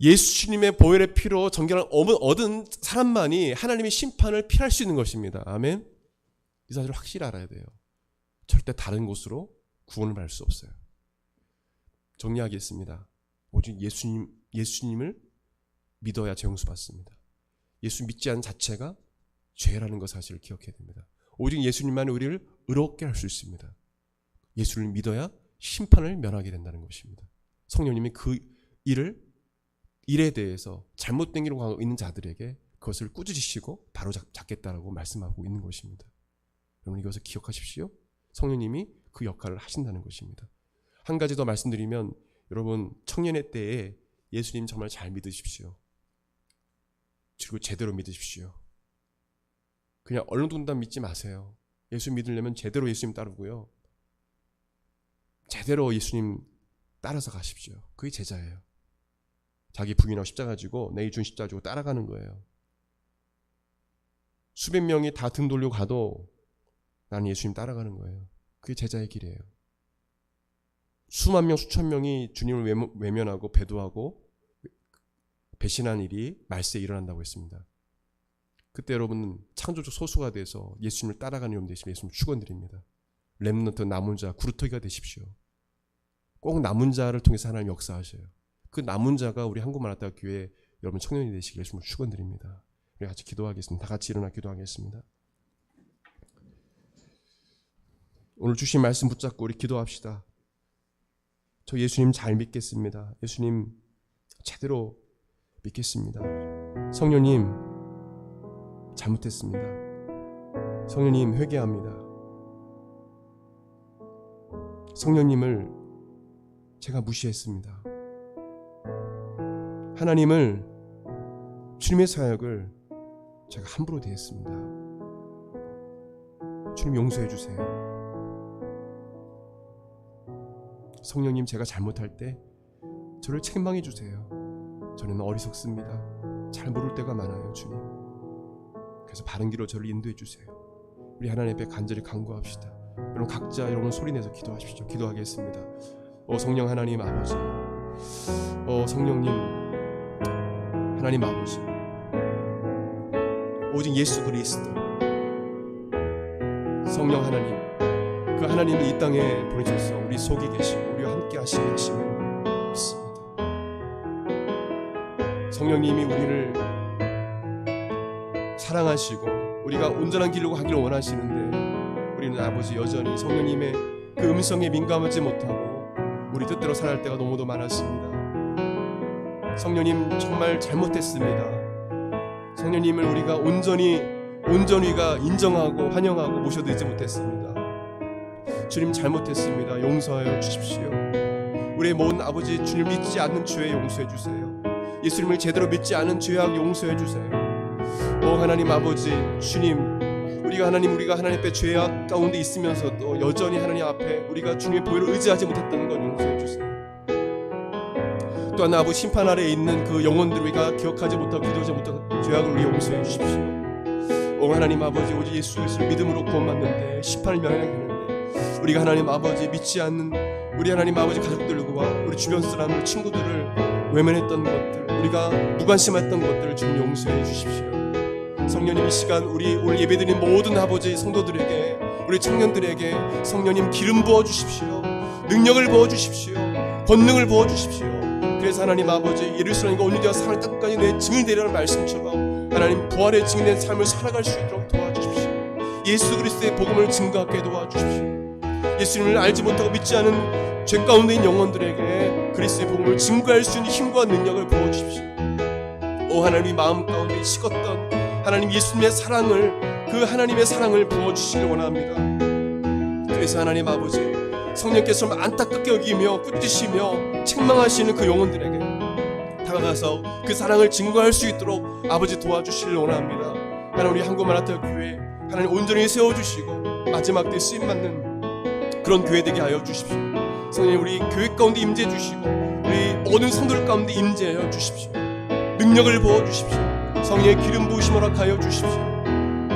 예수님의 보혈의 피로 정결을 얻은 사람만이 하나님의 심판을 피할 수 있는 것입니다. 아멘. 이 사실을 확실히 알아야 돼요. 절대 다른 곳으로 구원을 받을 수 없어요. 정리하겠습니다. 오직 예수님을 믿어야 재용수 받습니다. 예수 믿지 않은 자체가 죄라는 것 사실을 기억해야 됩니다. 오직 예수님만이 우리를 의롭게 할 수 있습니다. 예수를 믿어야 심판을 면하게 된다는 것입니다. 성령님이 그 일에 대해서 잘못된 길로 가고 있는 자들에게 그것을 꾸짖으시고 바로 잡겠다라고 말씀하고 있는 것입니다. 여러분, 이것을 기억하십시오. 성령님이 그 역할을 하신다는 것입니다. 한 가지 더 말씀드리면, 여러분 청년의 때에 예수님 정말 잘 믿으십시오. 그리고 제대로 믿으십시오. 그냥 얼렁뚱땅 믿지 마세요. 예수 믿으려면 제대로 예수님 따르고요. 제대로 예수님 따라서 가십시오. 그게 제자예요. 자기 부인하고 십자가 지고 내 이준 십자가 지고 따라가는 거예요. 수백 명이 다 등 돌리고 가도 나는 예수님 따라가는 거예요. 그게 제자의 길이에요. 수만 명, 수천 명이 주님을 외면하고 배도하고 배신한 일이 말세에 일어난다고 했습니다. 그때 여러분은 창조적 소수가 돼서 예수님을 따라가는 여러분 되시면 예수님 축원드립니다. 렘넌트 남은 자, 구루터기가 되십시오. 꼭 남은 자를 통해서 하나님 역사하셔요. 그 남은 자가 우리 한국만화대학 교회 여러분 청년이 되시길 예수님을 축원드립니다. 우리 같이 기도하겠습니다. 다 같이 일어나 기도하겠습니다. 오늘 주신 말씀 붙잡고 우리 기도합시다. 저 예수님 잘 믿겠습니다. 예수님 제대로 믿겠습니다. 성령님 잘못했습니다. 성령님 회개합니다. 성령님을 제가 무시했습니다. 하나님을 주님의 사역을 제가 함부로 대했습니다. 주님 용서해 주세요. 성령님 제가 잘못할 때 저를 책망해 주세요. 저는 어리석습니다. 잘 모를 때가 많아요, 주님. 그래서 바른 길로 저를 인도해 주세요. 우리 하나님 앞에 간절히 간구합시다. 여러분 각자 여러분 소리내서 기도하십시오. 기도하겠습니다. 성령 하나님 아버지, 성령님 하나님 아버지, 오직 예수 그리스도 성령 하나님, 그 하나님을 이 땅에 보내셔서 우리 속에 계시고 우리와 함께 하시게 하심을 믿습니다. 성령님이 우리를 사랑하시고 우리가 온전한 길로 가기를 원하시는데 우리는 아버지 여전히 성령님의 그 음성에 민감하지 못하고 우리 뜻대로 살아갈 때가 너무도 많았습니다. 성령님 정말 잘못했습니다. 성령님을 우리가 온전히가 인정하고 환영하고 모셔드리지 못했습니다. 주님 잘못했습니다. 용서하여 주십시오. 우리의 모든 아버지 주님 믿지 않는 죄 용서해 주세요. 예수님을 제대로 믿지 않은 죄악 용서해 주세요. 하나님 아버지 주님, 우리가 하나님 앞에 죄악 가운데 있으면서도 여전히 하나님 앞에 우리가 주님의 보혈을 의지하지 못했다는 걸 용서해 주세요. 또한 아버지 심판 아래에 있는 그 영혼들 우리가 기억하지 못하고 기도하지 못한 죄악을 우리 용서해 주십시오. 하나님 아버지 오직 예수 그리스도를 믿음으로 구원받는데 심판을 면하게 되는데 우리가 하나님 아버지 믿지 않는 우리 하나님 아버지 가족들과 우리 주변 사람들 친구들을 외면했던 것들, 우리가 무관심했던 것들을 주님 용서해 주십시오. 성령님 이 시간 우리 오늘 예배드린 모든 아버지 성도들에게 우리 청년들에게 성령님 기름 부어 주십시오. 능력을 부어 주십시오. 권능을 부어 주십시오. 그래서 하나님 아버지 예루살렘과 온유대와 사랑의 땅까지 내 증을 되리라는 말씀처럼 하나님 부활의 증인된 삶을 살아갈 수 있도록 도와주십시오. 예수 그리스도의 복음을 증거하게 도와주십시오. 예수님을 알지 못하고 믿지 않은 죄 가운데 있는 영혼들에게 그리스도의 복음을 증거할 수 있는 힘과 능력을 부어주십시오. 하나님 마음 가운데 식었던 하나님 예수님의 사랑을, 그 하나님의 사랑을 부어주시길 원합니다. 그래서 하나님 아버지 성령께서 안타깝게 여기며 꾸짖으시며 책망하시는 그 영혼들에게 다가가서 그 사랑을 증거할 수 있도록 아버지 도와주시길 원합니다. 하나님 우리 한국만화대학 교회 하나님 온전히 세워주시고 마지막 때 쓰임받는 그런 교회 되게 하여 주십시오. 성령님 우리 교회 가운데 임재해 주시고 우리 모든 성도들 가운데 임재하여 주십시오. 능력을 부어주십시오. 성령의 기름 부으심 허락하여 주십시오.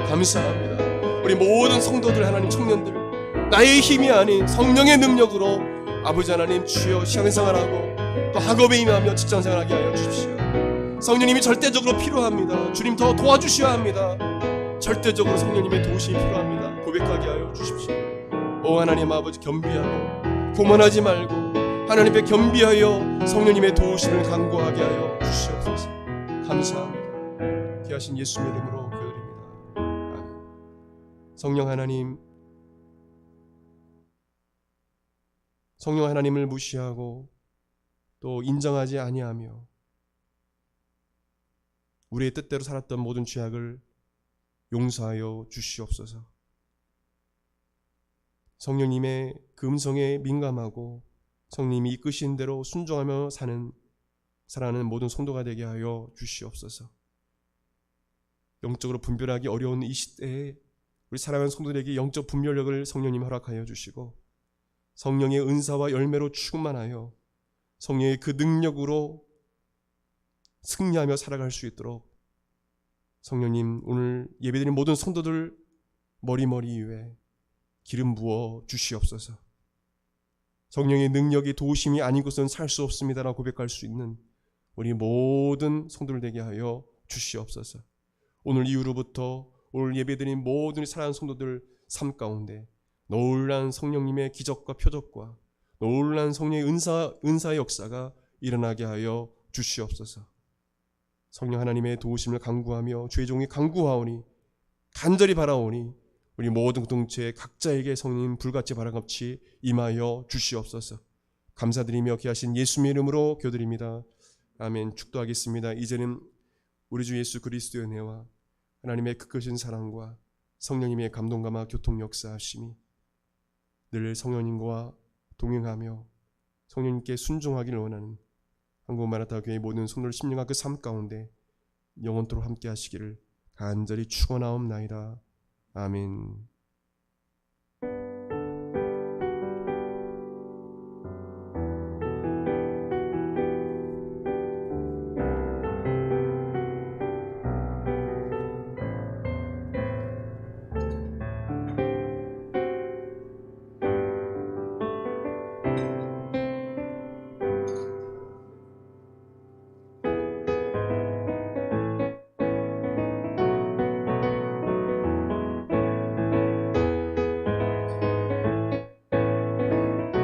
감사합니다. 우리 모든 성도들 하나님 청년들 나의 힘이 아닌 성령의 능력으로 아버지 하나님 주여 신앙생활하고 또 학업에 임하며 직장생활하게 하여 주십시오. 성령님이 절대적으로 필요합니다. 주님 더 도와주셔야 합니다. 절대적으로 성령님의 도우심이 필요합니다. 고백하게 하여 주십시오. 하나님 아버지 겸비하고 교만하지 말고 하나님 앞에 겸비하여 성령님의 도우심을 간구하게 하여 주시옵소서. 감사합니다. 귀하신 예수님의 이름으로 기도드립니다. 아멘. 성령 하나님을 무시하고 또 인정하지 아니하며 우리의 뜻대로 살았던 모든 죄악을 용서하여 주시옵소서. 성령님의 그 음성에 민감하고 성령님이 이끄신 대로 순종하며 살아가는 모든 성도가 되게 하여 주시옵소서. 영적으로 분별하기 어려운 이 시대에 우리 사랑하는 성도들에게 영적 분별력을 성령님 허락하여 주시고 성령의 은사와 열매로 충만하여 성령의 그 능력으로 승리하며 살아갈 수 있도록 성령님 오늘 예배드린 모든 성도들 머리 위에 기름 부어 주시옵소서. 성령의 능력이 도우심이 아닌 것은 살 수 없습니다라고 고백할 수 있는 우리 모든 성도들 되게 하여 주시옵소서. 오늘 이후로부터 오늘 예배드린 모든 사랑하는 성도들 삶 가운데 놀라운 성령님의 기적과 표적과 놀라운 성령의 은사의 역사가 일어나게 하여 주시옵소서. 성령 하나님의 도우심을 간구하며 주의 종이 간구하오니 간절히 바라오니 우리 모든 공동체 각자에게 성령 불같이 바람같이 임하여 주시옵소서. 감사드리며 귀하신 예수님의 이름으로 기도드립니다. 아멘. 축도하겠습니다. 이제는 우리 주 예수 그리스도의 은혜와 하나님의 그 크신 사랑과 성령님의 감동감화 교통 역사하심이 늘 성령님과 동행하며 성령님께 순종하기를 원하는 한국마라타 교회의 모든 성도들 심령과 그 삶 가운데 영원토록 함께 하시기를 간절히 축원하옵나이다. 아멘.